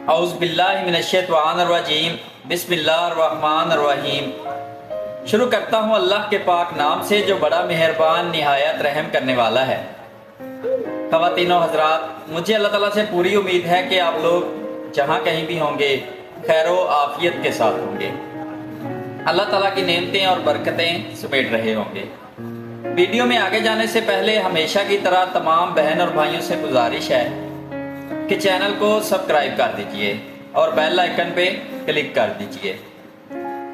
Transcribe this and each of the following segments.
اعوذ باللہ من الشیطان الرجیم، بسم اللہ الرحمن الرحیم۔ شروع کرتا ہوں اللہ کے پاک نام سے جو بڑا مہربان نہایت رحم کرنے والا ہے۔ خواتین و حضرات، مجھے اللہ تعالیٰ سے پوری امید ہے کہ آپ لوگ جہاں کہیں بھی ہوں گے خیر و عافیت کے ساتھ ہوں گے، اللہ تعالیٰ کی نعمتیں اور برکتیں سمیٹ رہے ہوں گے۔ ویڈیو میں آگے جانے سے پہلے ہمیشہ کی طرح تمام بہن اور بھائیوں سے گزارش ہے کہ چینل کو سبسکرائب کر دیجئے اور بیل آئیکن پہ کلک کر دیجئے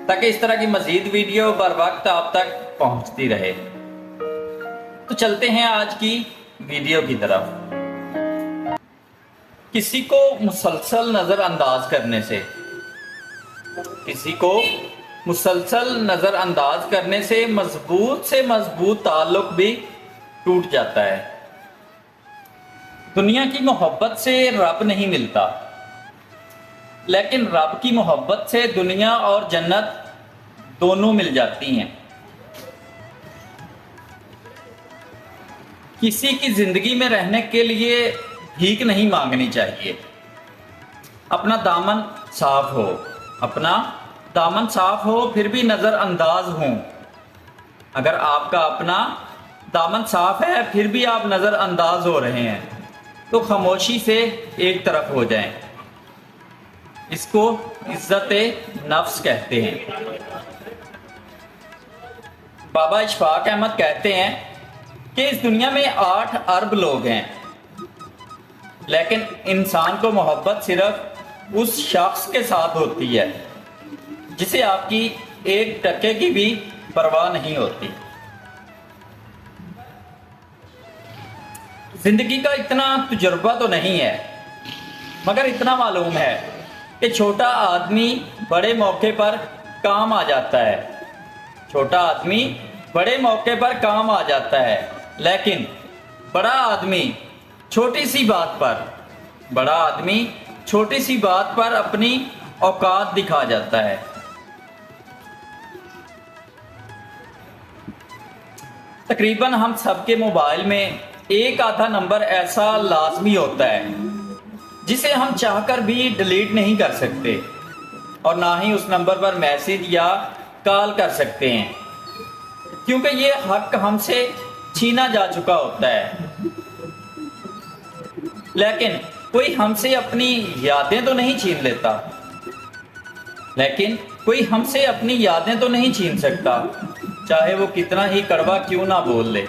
تاکہ اس طرح کی مزید ویڈیو بر وقت آپ تک پہنچتی رہے۔ تو چلتے ہیں آج کی ویڈیو کی طرف۔ کسی کو مسلسل نظر انداز کرنے سے مضبوط تعلق بھی ٹوٹ جاتا ہے۔ دنیا کی محبت سے رب نہیں ملتا، لیکن رب کی محبت سے دنیا اور جنت دونوں مل جاتی ہیں۔ کسی کی زندگی میں رہنے کے لیے بھیک نہیں مانگنی چاہیے۔ اپنا دامن صاف ہو پھر بھی نظر انداز ہوں۔ اگر آپ کا اپنا دامن صاف ہے پھر بھی آپ نظر انداز ہو رہے ہیں تو خاموشی سے ایک طرف ہو جائیں۔ اس کو عزت نفس کہتے ہیں۔ بابا اشفاق احمد کہتے ہیں کہ اس دنیا میں 8 ارب لوگ ہیں، لیکن انسان کو محبت صرف اس شخص کے ساتھ ہوتی ہے جسے آپ کی 1% کی بھی پرواہ نہیں ہوتی۔ زندگی کا اتنا تجربہ تو نہیں ہے، مگر اتنا معلوم ہے کہ چھوٹا آدمی بڑے موقع پر کام آ جاتا ہے، لیکن بڑا آدمی چھوٹی سی بات پر اپنی اوقات دکھا جاتا ہے۔ تقریباً ہم سب کے موبائل میں ایک آدھا نمبر ایسا لازمی ہوتا ہے جسے ہم چاہ کر بھی ڈیلیٹ نہیں کر سکتے، اور نہ ہی اس نمبر پر میسج یا کال کر سکتے ہیں، کیونکہ یہ حق ہم سے چھینا جا چکا ہوتا ہے۔ لیکن کوئی ہم سے اپنی یادیں تو نہیں چھین سکتا، چاہے وہ کتنا ہی کڑوا کیوں نہ بول لے۔